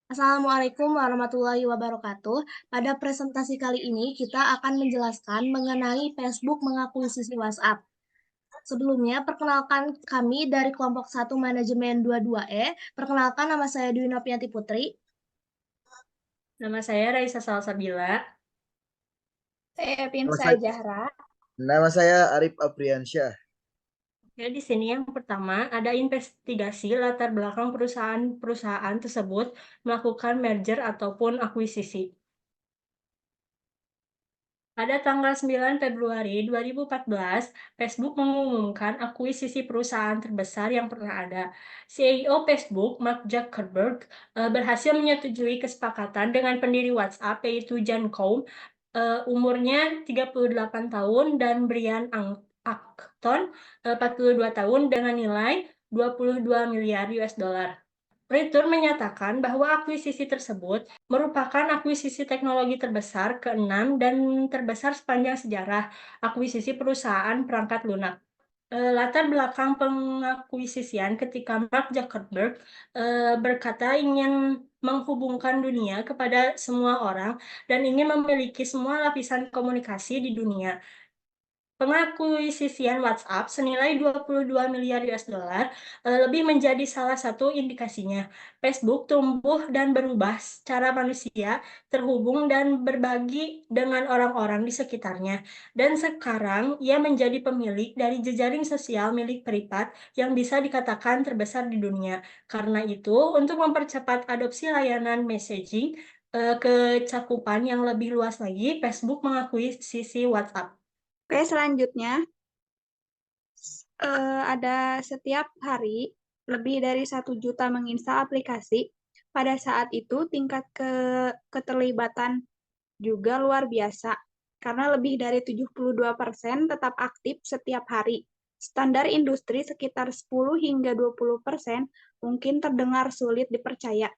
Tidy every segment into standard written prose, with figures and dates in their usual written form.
Assalamualaikum warahmatullahi wabarakatuh. Pada presentasi kali ini, kita akan menjelaskan mengenai Facebook mengakuisisi WhatsApp. Sebelumnya, perkenalkan kami dari kelompok 1 Manajemen 22E. Perkenalkan nama saya Dwi Nopianti Putri. Nama saya Raisa Salsabila. Saya Nama Pinsa saya, Zahra. nama saya Arif Apriansyah. Ya, di sini yang pertama ada investigasi latar belakang perusahaan-perusahaan tersebut melakukan merger ataupun akuisisi. Pada tanggal 9 Februari 2014, Facebook mengumumkan akuisisi perusahaan terbesar yang pernah ada. CEO Facebook, Mark Zuckerberg, berhasil menyetujui kesepakatan dengan pendiri WhatsApp, yaitu John Cohn, umurnya 38 tahun, dan Brian Acton, 42 tahun, dengan nilai 22 miliar US dollar. Ritur menyatakan bahwa akuisisi tersebut merupakan akuisisi teknologi terbesar ke-6 dan terbesar sepanjang sejarah akuisisi perusahaan perangkat lunak. Latar belakang pengakuisisian ketika Mark Zuckerberg berkata ingin menghubungkan dunia kepada semua orang dan ingin memiliki semua lapisan komunikasi di dunia. Pengakuisisian WhatsApp senilai 22 miliar US dollar lebih menjadi salah satu indikasinya. Facebook tumbuh dan berubah secara manusia terhubung dan berbagi dengan orang-orang di sekitarnya. Dan sekarang ia menjadi pemilik dari jejaring sosial milik privat yang bisa dikatakan terbesar di dunia. Karena itu, untuk mempercepat adopsi layanan messaging ke cakupan yang lebih luas lagi, Facebook mengakuisisi WhatsApp. Oke, selanjutnya ada setiap hari lebih dari 1 juta menginstal aplikasi. Pada saat itu tingkat keterlibatan juga luar biasa karena lebih dari 72% tetap aktif setiap hari. Standar industri sekitar 10 hingga 20% mungkin terdengar sulit dipercaya.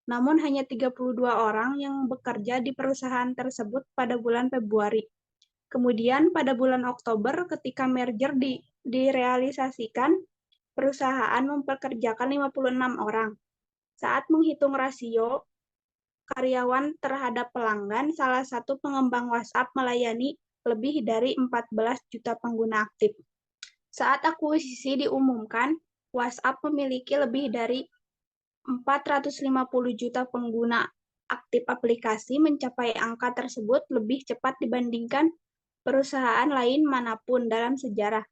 Namun hanya 32 orang yang bekerja di perusahaan tersebut pada bulan Februari. Kemudian pada bulan Oktober ketika merger direalisasikan, perusahaan mempekerjakan 56 orang. Saat menghitung rasio karyawan terhadap pelanggan, salah satu pengembang WhatsApp melayani lebih dari 14 juta pengguna aktif. Saat akuisisi diumumkan, WhatsApp memiliki lebih dari 450 juta pengguna aktif aplikasi. Mencapai angka tersebut lebih cepat dibandingkan perusahaan lain manapun dalam sejarah.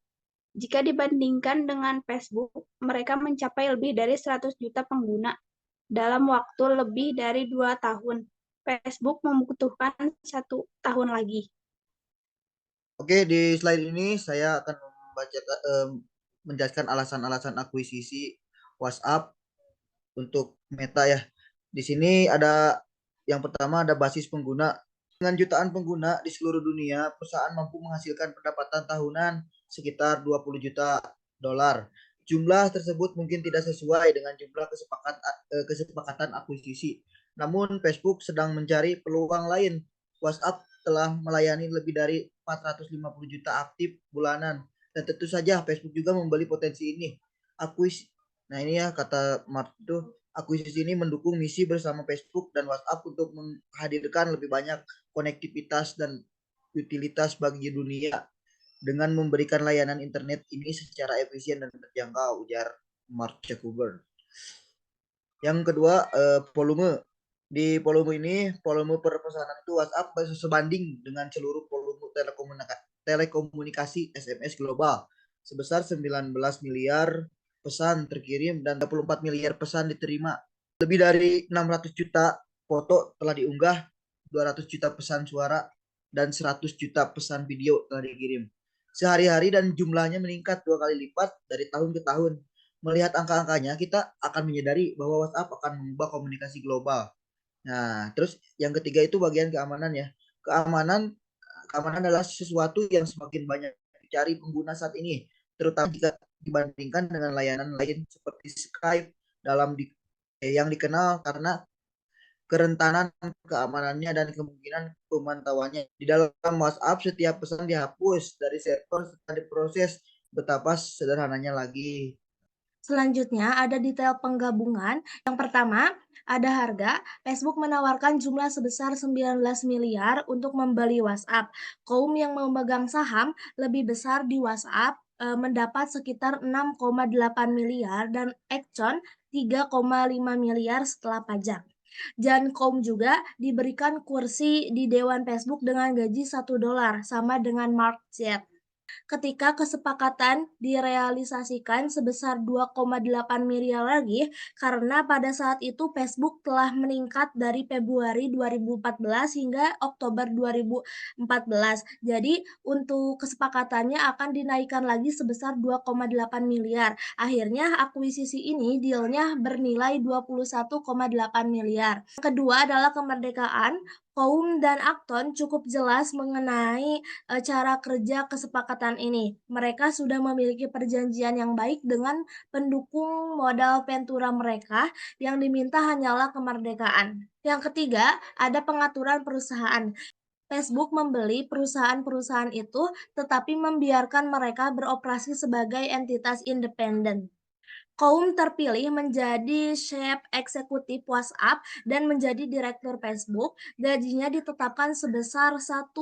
Jika dibandingkan dengan Facebook, mereka mencapai lebih dari 100 juta pengguna dalam waktu lebih dari 2 tahun. Facebook membutuhkan 1 tahun lagi. Oke, di slide ini saya akan menjelaskan alasan-alasan akuisisi WhatsApp untuk Meta ya. Di sini ada yang pertama ada basis pengguna. Dengan jutaan pengguna di seluruh dunia, perusahaan mampu menghasilkan pendapatan tahunan sekitar 20 juta dolar. Jumlah tersebut mungkin tidak sesuai dengan jumlah kesepakatan akuisisi. Namun Facebook sedang mencari peluang lain. WhatsApp telah melayani lebih dari 450 juta aktif bulanan. Dan tentu saja Facebook juga membeli potensi ini. Nah ini ya kata Mark itu, akuisisi ini mendukung misi bersama Facebook dan WhatsApp untuk menghadirkan lebih banyak konektivitas dan utilitas bagi dunia dengan memberikan layanan internet ini secara efisien dan terjangkau, ujar Mark Zuckerberg. Yang kedua, volume. Di volume ini, volume pemesanan itu WhatsApp sebanding dengan seluruh volume telekomunikasi SMS global sebesar 19 miliar pesan terkirim dan 24 miliar pesan diterima. Lebih dari 600 juta foto telah diunggah, 200 juta pesan suara, dan 100 juta pesan video telah dikirim. Sehari-hari dan jumlahnya meningkat 2 kali lipat dari tahun ke tahun. Melihat angka-angkanya, kita akan menyadari bahwa WhatsApp akan mengubah komunikasi global. Nah, terus yang ketiga itu bagian keamanan ya. Keamanan adalah sesuatu yang semakin banyak dicari pengguna saat ini, terutama jika dibandingkan dengan layanan lain seperti Skype yang dikenal karena kerentanan keamanannya dan kemungkinan pemantauannya. Di dalam WhatsApp, setiap pesan dihapus dari server setelah diproses. Betapa sederhananya lagi. Selanjutnya ada detail penggabungan. Yang pertama, ada harga. Facebook menawarkan jumlah sebesar 19 miliar untuk membeli WhatsApp. Kaum yang memegang saham lebih besar di WhatsApp mendapat sekitar 6,8 miliar dan Exxon 3,5 miliar setelah pajak. Dan kaum juga diberikan kursi di Dewan Facebook dengan gaji $1 sama dengan Mark Z. Ketika kesepakatan direalisasikan sebesar 2,8 miliar lagi, karena pada saat itu Facebook telah meningkat dari Februari 2014 hingga Oktober 2014. Jadi untuk kesepakatannya akan dinaikkan lagi sebesar 2,8 miliar. Akhirnya akuisisi ini dealnya bernilai 21,8 miliar. Kedua adalah kemerdekaan. Kaum dan Akton cukup jelas mengenai cara kerja kesepakatan ini. Mereka sudah memiliki perjanjian yang baik dengan pendukung modal Ventura mereka, yang diminta hanyalah kemerdekaan. Yang ketiga, ada pengaturan perusahaan. Facebook membeli perusahaan-perusahaan itu, tetapi membiarkan mereka beroperasi sebagai entitas independen. Kaum terpilih menjadi chief eksekutif WhatsApp dan menjadi direktur Facebook. Gajinya ditetapkan sebesar $1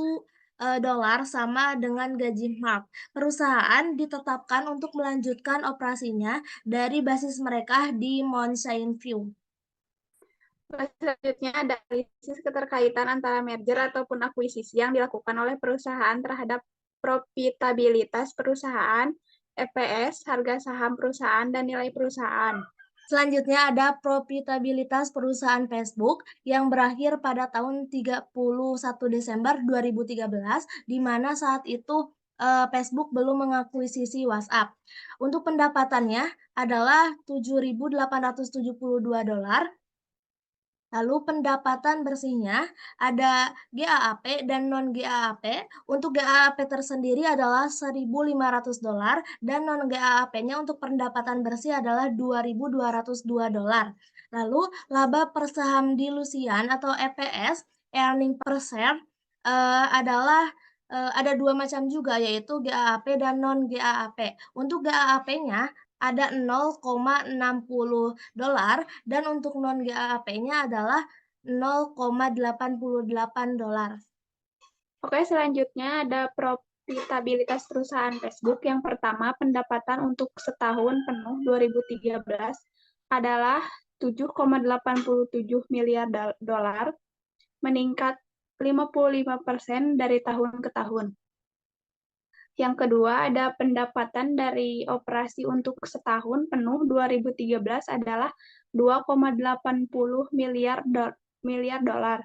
sama dengan gaji Mark. Perusahaan ditetapkan untuk melanjutkan operasinya dari basis mereka di Mountain View. Selanjutnya ada analisis keterkaitan antara merger ataupun akuisisi yang dilakukan oleh perusahaan terhadap profitabilitas perusahaan, EPS, harga saham perusahaan, dan nilai perusahaan. Selanjutnya ada profitabilitas perusahaan Facebook yang berakhir pada tahun 31 Desember 2013, di mana saat itu Facebook belum mengakuisisi WhatsApp. Untuk pendapatannya adalah $7.872. Lalu pendapatan bersihnya ada GAAP dan non-GAAP. Untuk GAAP tersendiri adalah $1.500 dan non-GAAP-nya untuk pendapatan bersih adalah $2.202. Lalu laba per saham dilusian atau EPS, earning per share, adalah ada dua macam juga, yaitu GAAP dan non-GAAP. Untuk GAAP-nya ada $0,60 dan untuk non-GAAP-nya adalah $0,88. Oke, selanjutnya ada profitabilitas perusahaan Facebook. Yang pertama, pendapatan untuk setahun penuh 2013 adalah 7,87 miliar dolar, meningkat 55% dari tahun ke tahun. Yang kedua, ada pendapatan dari operasi untuk setahun penuh 2013 adalah 2,80 miliar dolar.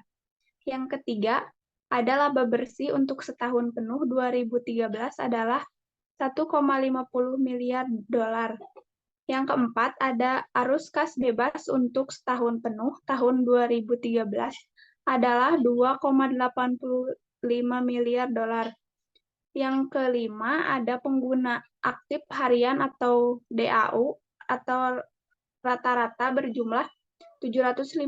Yang ketiga, ada laba bersih untuk setahun penuh 2013 adalah 1,50 miliar dolar. Yang keempat, ada arus kas bebas untuk setahun penuh tahun 2013 adalah 2,85 miliar dolar. Yang kelima, ada pengguna aktif harian atau DAU atau rata-rata berjumlah 757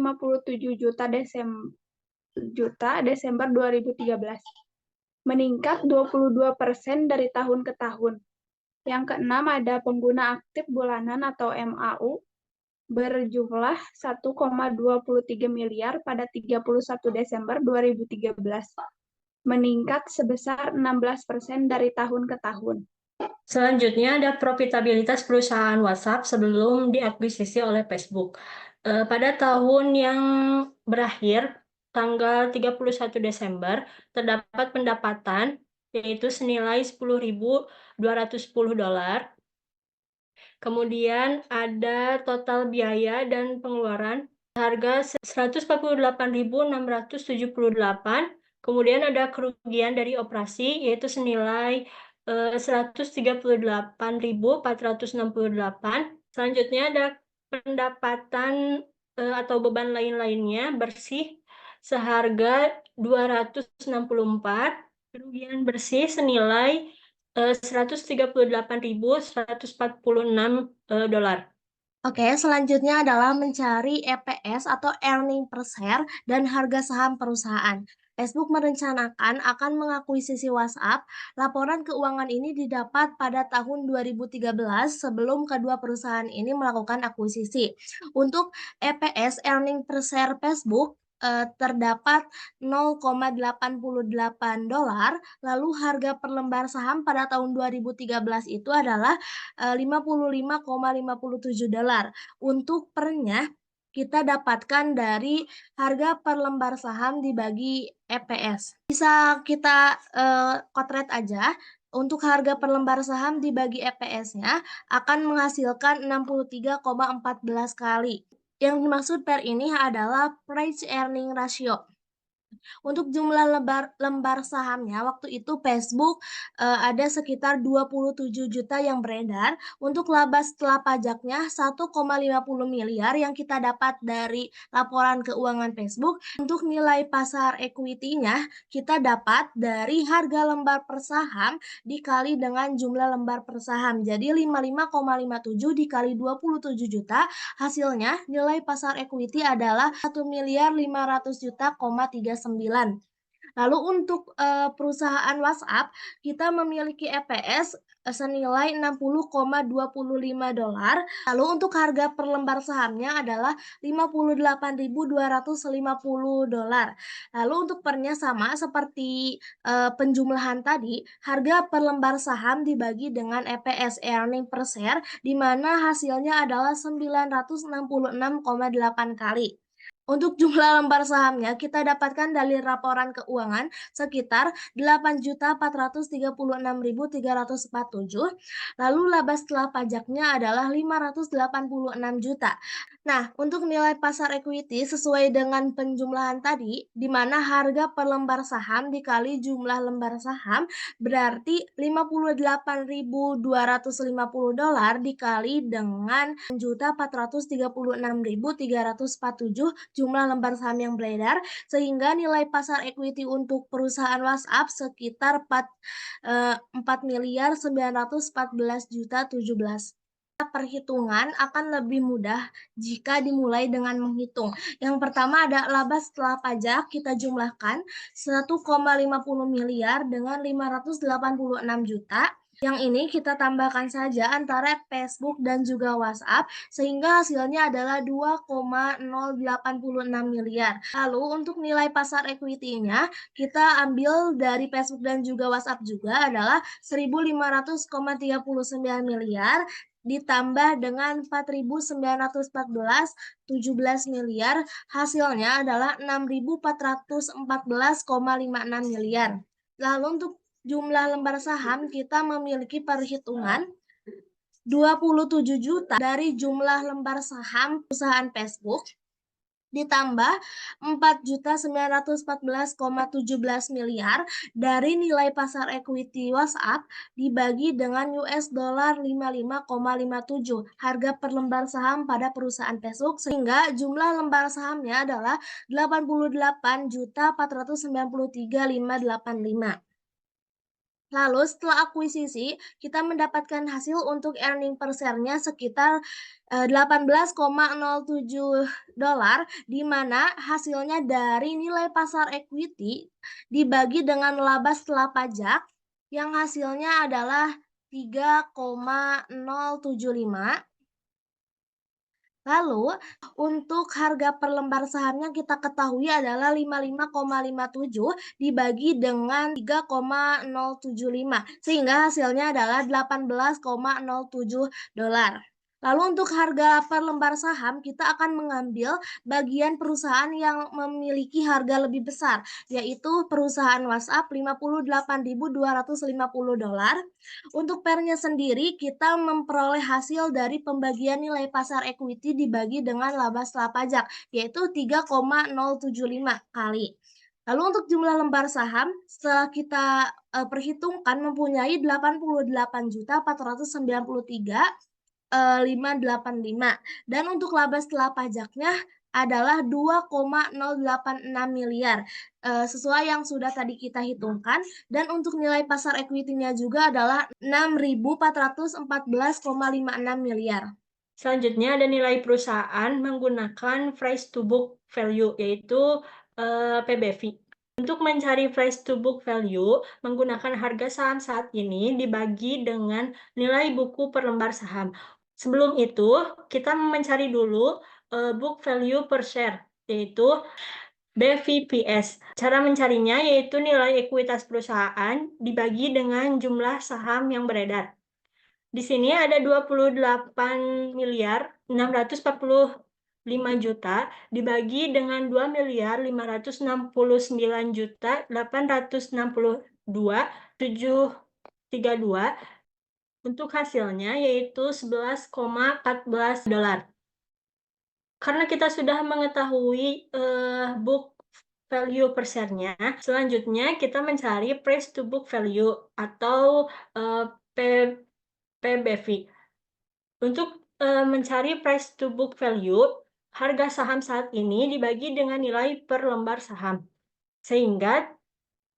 juta Desember 2013, meningkat 22% dari tahun ke tahun. Yang keenam, ada pengguna aktif bulanan atau MAU berjumlah 1,23 miliar pada 31 Desember 2013, meningkat sebesar 16% dari tahun ke tahun. Selanjutnya ada profitabilitas perusahaan WhatsApp sebelum diakuisisi oleh Facebook. Pada tahun yang berakhir, tanggal 31 Desember, terdapat pendapatan yaitu senilai $10.210. Kemudian ada total biaya dan pengeluaran harga 148.678. Kemudian ada kerugian dari operasi yaitu senilai 138.468. Selanjutnya ada pendapatan atau beban lain-lainnya bersih seharga 264. Kerugian bersih senilai $138.146. Oke, selanjutnya adalah mencari EPS atau earning per share dan harga saham perusahaan. Facebook merencanakan akan mengakuisisi WhatsApp. Laporan keuangan ini didapat pada tahun 2013 sebelum kedua perusahaan ini melakukan akuisisi. Untuk EPS (earning per share) Facebook terdapat $0,88, lalu harga per lembar saham pada tahun 2013 itu adalah $55,57. Untuk pernya kita dapatkan dari harga per lembar saham dibagi EPS. Bisa kita kotret aja. Untuk harga per lembar saham dibagi EPS-nya akan menghasilkan 63,14 kali. Yang dimaksud per ini adalah price earning ratio. Untuk jumlah lembar sahamnya waktu itu Facebook ada sekitar 27 juta yang beredar. Untuk laba setelah pajaknya 1,50 miliar yang kita dapat dari laporan keuangan Facebook. Untuk nilai pasar equity-nya kita dapat dari harga lembar per saham dikali dengan jumlah lembar per saham. Jadi 55,57 dikali 27 juta, hasilnya nilai pasar equity adalah 1.500.000.39. Lalu untuk perusahaan WhatsApp, kita memiliki EPS senilai $60,25. Lalu untuk harga per lembar sahamnya adalah $58.250. Lalu untuk pernya sama seperti penjumlahan tadi, harga per lembar saham dibagi dengan EPS (earning per share) di mana hasilnya adalah 966,8 kali. Untuk jumlah lembar sahamnya kita dapatkan dari laporan keuangan sekitar 8.436.347, lalu laba setelah pajaknya adalah 586 juta. Nah, untuk nilai pasar equity sesuai dengan penjumlahan tadi, di mana harga per lembar saham dikali jumlah lembar saham berarti $58.250 dikali dengan 1.436.347 jumlah lembar saham yang beredar, sehingga nilai pasar equity untuk perusahaan WhatsApp sekitar 4.914.017. Perhitungan akan lebih mudah jika dimulai dengan menghitung. Yang pertama ada laba setelah pajak, kita jumlahkan 1,50 miliar dengan 586 juta. Yang ini kita tambahkan saja antara Facebook dan juga WhatsApp, sehingga hasilnya adalah 2,086 miliar. Lalu untuk nilai pasar equity-nya, kita ambil dari Facebook dan juga WhatsApp juga adalah 1.500,39 miliar, ditambah dengan 4.914,17 miliar, hasilnya adalah 6.414,56 miliar. Lalu untuk jumlah lembar saham kita memiliki perhitungan 27 juta dari jumlah lembar saham perusahaan Facebook ditambah 4.914,17 miliar dari nilai pasar equity WhatsApp dibagi dengan $55,57 harga per lembar saham pada perusahaan Facebook, sehingga jumlah lembar sahamnya adalah 88.493.585. Lalu setelah akuisisi, kita mendapatkan hasil untuk earning per share-nya sekitar $18,07, di mana hasilnya dari nilai pasar equity dibagi dengan laba setelah pajak yang hasilnya adalah 3,075. Lalu, untuk harga per lembar sahamnya kita ketahui adalah 55,57 dibagi dengan 3,075, sehingga hasilnya adalah $18,07. Lalu untuk harga per lembar saham kita akan mengambil bagian perusahaan yang memiliki harga lebih besar, yaitu perusahaan WhatsApp $58.250. Untuk pernya sendiri kita memperoleh hasil dari pembagian nilai pasar equity dibagi dengan laba setelah pajak, yaitu 3,075 kali. Lalu untuk jumlah lembar saham setelah kita perhitungkan mempunyai 88.493.585, dan untuk laba setelah pajaknya adalah 2,086 miliar sesuai yang sudah tadi kita hitungkan, dan untuk nilai pasar equity-nya juga adalah 6.414,56 miliar. Selanjutnya ada nilai perusahaan menggunakan price to book value, yaitu PBV. Untuk mencari price to book value, menggunakan harga saham saat ini dibagi dengan nilai buku per lembar saham. Sebelum itu, kita mencari dulu book value per share, yaitu BVPS. Cara mencarinya yaitu nilai ekuitas perusahaan dibagi dengan jumlah saham yang beredar. Di sini ada 28.645.000.000 dibagi dengan 2.559.862.732. Untuk hasilnya yaitu 11,14 dolar. Karena kita sudah mengetahui book value per share-nya, selanjutnya kita mencari price to book value atau PBV. Untuk mencari price to book value, harga saham saat ini dibagi dengan nilai per lembar saham. Sehingga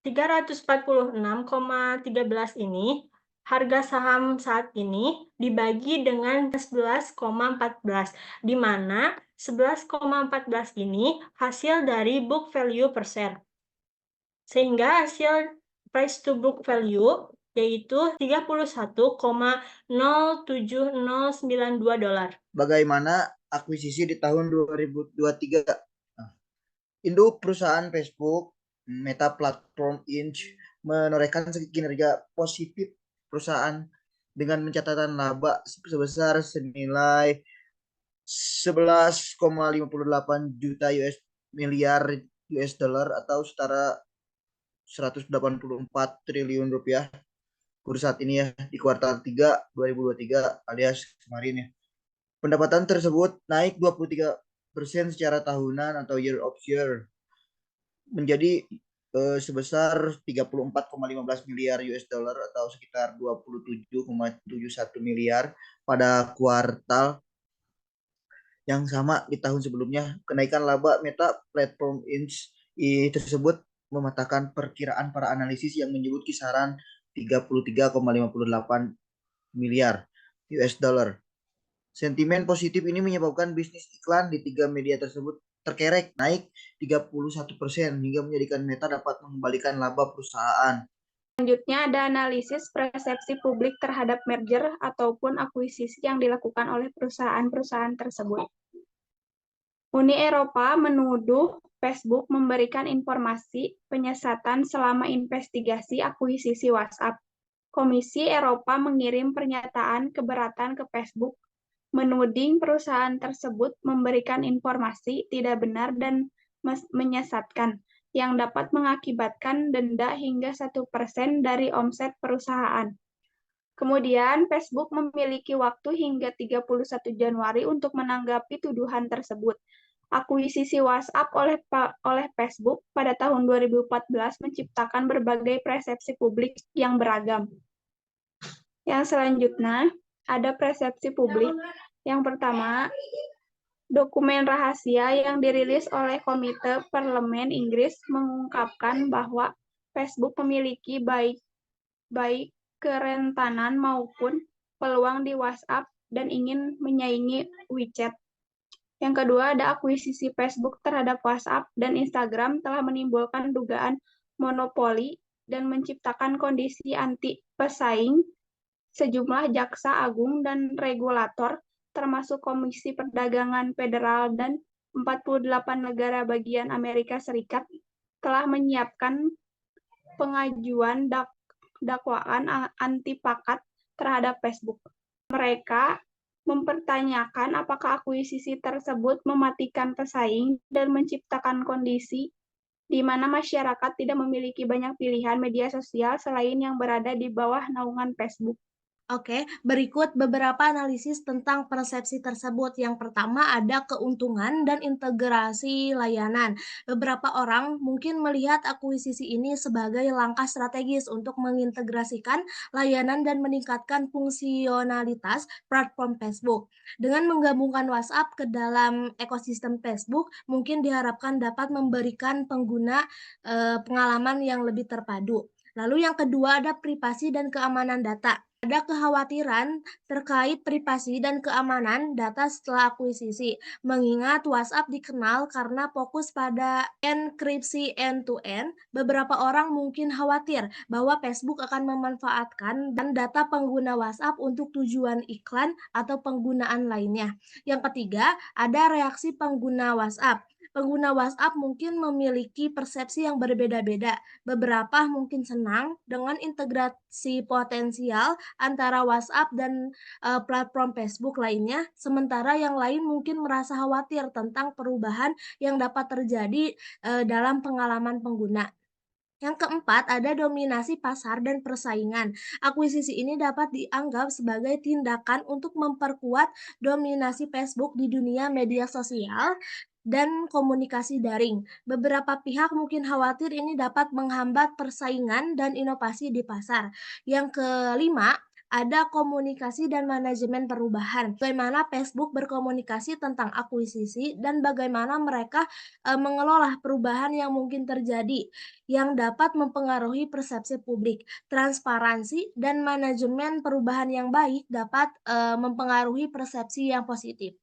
346,13 ini, harga saham saat ini dibagi dengan 11,14, di mana 11,14 ini hasil dari book value per share. Sehingga hasil price to book value yaitu 31,07092 dolar. Bagaimana akuisisi di tahun 2023? Induk perusahaan Facebook, Meta Platform Inc. menorehkan kinerja positif perusahaan dengan mencatatkan laba sebesar senilai 11,58 juta miliar US dollar atau setara 184 triliun rupiah per saat ini ya di kuartal 3 2023 alias kemarin ya. Pendapatan tersebut naik 23% secara tahunan atau year of year menjadi sebesar 34,15 miliar US dollar atau sekitar 27,71 miliar pada kuartal yang sama di tahun sebelumnya. Kenaikan laba Meta Platform Inc. tersebut mematahkan perkiraan para analisis yang menyebut kisaran 33,58 miliar US dollar. Sentimen positif ini menyebabkan bisnis iklan di 3 media tersebut terkerek naik 31% hingga menjadikan Meta dapat mengembalikan laba perusahaan. Selanjutnya ada analisis persepsi publik terhadap merger ataupun akuisisi yang dilakukan oleh perusahaan-perusahaan tersebut. Uni Eropa menuduh Facebook memberikan informasi penyesatan selama investigasi akuisisi WhatsApp. Komisi Eropa mengirim pernyataan keberatan ke Facebook, menuding perusahaan tersebut memberikan informasi tidak benar dan menyesatkan, yang dapat mengakibatkan denda hingga 1% dari omset perusahaan. Kemudian, Facebook memiliki waktu hingga 31 Januari untuk menanggapi tuduhan tersebut. Akuisisi WhatsApp oleh Facebook pada tahun 2014 menciptakan berbagai persepsi publik yang beragam. Yang selanjutnya, ada persepsi publik. Yang pertama, dokumen rahasia yang dirilis oleh Komite Parlemen Inggris mengungkapkan bahwa Facebook memiliki baik kerentanan maupun peluang di WhatsApp dan ingin menyaingi WeChat. Yang kedua, ada akuisisi Facebook terhadap WhatsApp dan Instagram telah menimbulkan dugaan monopoli dan menciptakan kondisi anti pesaing. Sejumlah jaksa agung dan regulator, termasuk Komisi Perdagangan Federal dan 48 negara bagian Amerika Serikat, telah menyiapkan pengajuan dakwaan anti-pakat terhadap Facebook. Mereka mempertanyakan apakah akuisisi tersebut mematikan pesaing dan menciptakan kondisi di mana masyarakat tidak memiliki banyak pilihan media sosial selain yang berada di bawah naungan Facebook. Oke, berikut beberapa analisis tentang persepsi tersebut. Yang pertama ada keuntungan dan integrasi layanan. Beberapa orang mungkin melihat akuisisi ini sebagai langkah strategis untuk mengintegrasikan layanan dan meningkatkan fungsionalitas platform Facebook. Dengan menggabungkan WhatsApp ke dalam ekosistem Facebook, mungkin diharapkan dapat memberikan pengguna pengalaman yang lebih terpadu. Lalu yang kedua ada privasi dan keamanan data. Ada kekhawatiran terkait privasi dan keamanan data setelah akuisisi, mengingat WhatsApp dikenal karena fokus pada enkripsi end-to-end. Beberapa orang mungkin khawatir bahwa Facebook akan memanfaatkan dan data pengguna WhatsApp untuk tujuan iklan atau penggunaan lainnya. Yang ketiga, ada reaksi pengguna WhatsApp. Pengguna WhatsApp mungkin memiliki persepsi yang berbeda-beda. Beberapa mungkin senang dengan integrasi potensial antara WhatsApp dan platform Facebook lainnya, sementara yang lain mungkin merasa khawatir tentang perubahan yang dapat terjadi dalam pengalaman pengguna. Yang keempat, ada dominasi pasar dan persaingan. Akuisisi ini dapat dianggap sebagai tindakan untuk memperkuat dominasi Facebook di dunia media sosial dan komunikasi daring. Beberapa pihak mungkin khawatir ini dapat menghambat persaingan dan inovasi di pasar. Yang kelima, ada komunikasi dan manajemen perubahan. Bagaimana Facebook berkomunikasi tentang akuisisi dan bagaimana mereka mengelola perubahan yang mungkin terjadi yang dapat mempengaruhi persepsi publik. Transparansi dan manajemen perubahan yang baik dapat mempengaruhi persepsi yang positif.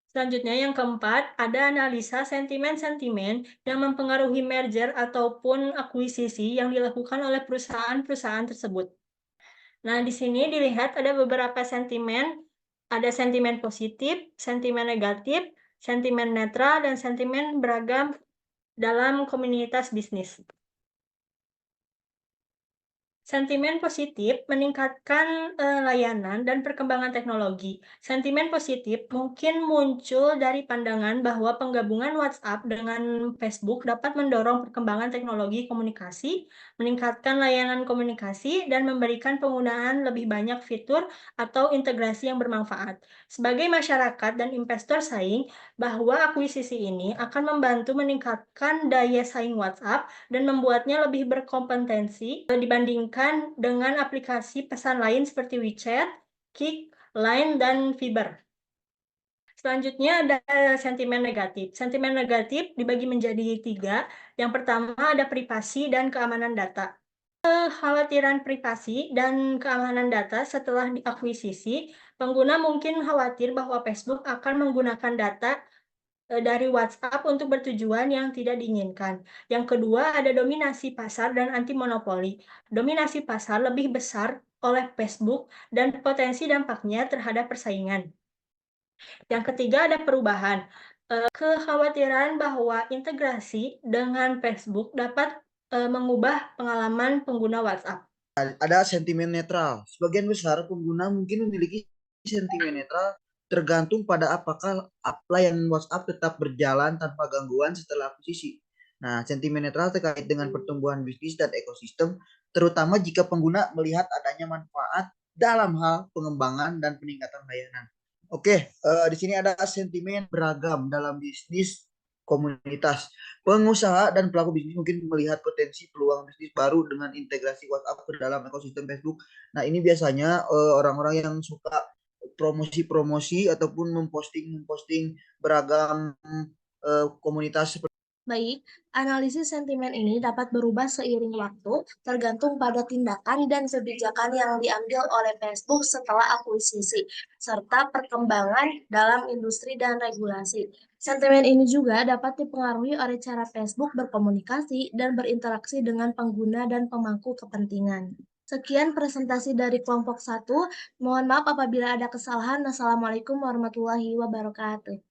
Selanjutnya yang keempat, ada analisa sentimen-sentimen yang mempengaruhi merger ataupun akuisisi yang dilakukan oleh perusahaan-perusahaan tersebut. Nah, di sini dilihat ada beberapa sentimen, ada sentimen positif, sentimen negatif, sentimen netral, dan sentimen beragam dalam komunitas bisnis. Sentimen positif meningkatkan layanan dan perkembangan teknologi. Sentimen positif mungkin muncul dari pandangan bahwa penggabungan WhatsApp dengan Facebook dapat mendorong perkembangan teknologi komunikasi, meningkatkan layanan komunikasi, dan memberikan penggunaan lebih banyak fitur atau integrasi yang bermanfaat. Sebagai masyarakat dan investor saing, bahwa akuisisi ini akan membantu meningkatkan daya saing WhatsApp dan membuatnya lebih berkompetensi dibandingkan dengan aplikasi pesan lain seperti WeChat, Kik, Line, dan Viber. Selanjutnya ada sentimen negatif. Sentimen negatif dibagi menjadi 3. Yang pertama ada privasi dan keamanan data. Kekhawatiran privasi dan keamanan data setelah diakuisisi, pengguna mungkin khawatir bahwa Facebook akan menggunakan data dari WhatsApp untuk bertujuan yang tidak diinginkan. Yang kedua, ada dominasi pasar dan anti monopoli. Dominasi pasar lebih besar oleh Facebook dan potensi dampaknya terhadap persaingan. Yang ketiga, ada perubahan. Kekhawatiran bahwa integrasi dengan Facebook dapat mengubah pengalaman pengguna WhatsApp. Ada sentimen netral. Sebagian besar pengguna mungkin memiliki sentimen netral tergantung pada apakah layanan WhatsApp tetap berjalan tanpa gangguan setelah akuisisi. Nah, sentimen netral terkait dengan pertumbuhan bisnis dan ekosistem, terutama jika pengguna melihat adanya manfaat dalam hal pengembangan dan peningkatan layanan. Oke, di sini ada sentimen beragam dalam bisnis komunitas. Pengusaha dan pelaku bisnis mungkin melihat potensi peluang bisnis baru dengan integrasi WhatsApp ke dalam ekosistem Facebook. Nah, ini biasanya orang-orang yang suka promosi-promosi ataupun memposting beragam komunitas. Baik, analisis sentimen ini dapat berubah seiring waktu, tergantung pada tindakan dan kebijakan yang diambil oleh Facebook setelah akuisisi, serta perkembangan dalam industri dan regulasi. Sentimen ini juga dapat dipengaruhi oleh cara Facebook berkomunikasi dan berinteraksi dengan pengguna dan pemangku kepentingan. Sekian presentasi dari kelompok 1. Mohon maaf apabila ada kesalahan. Wassalamualaikum warahmatullahi wabarakatuh.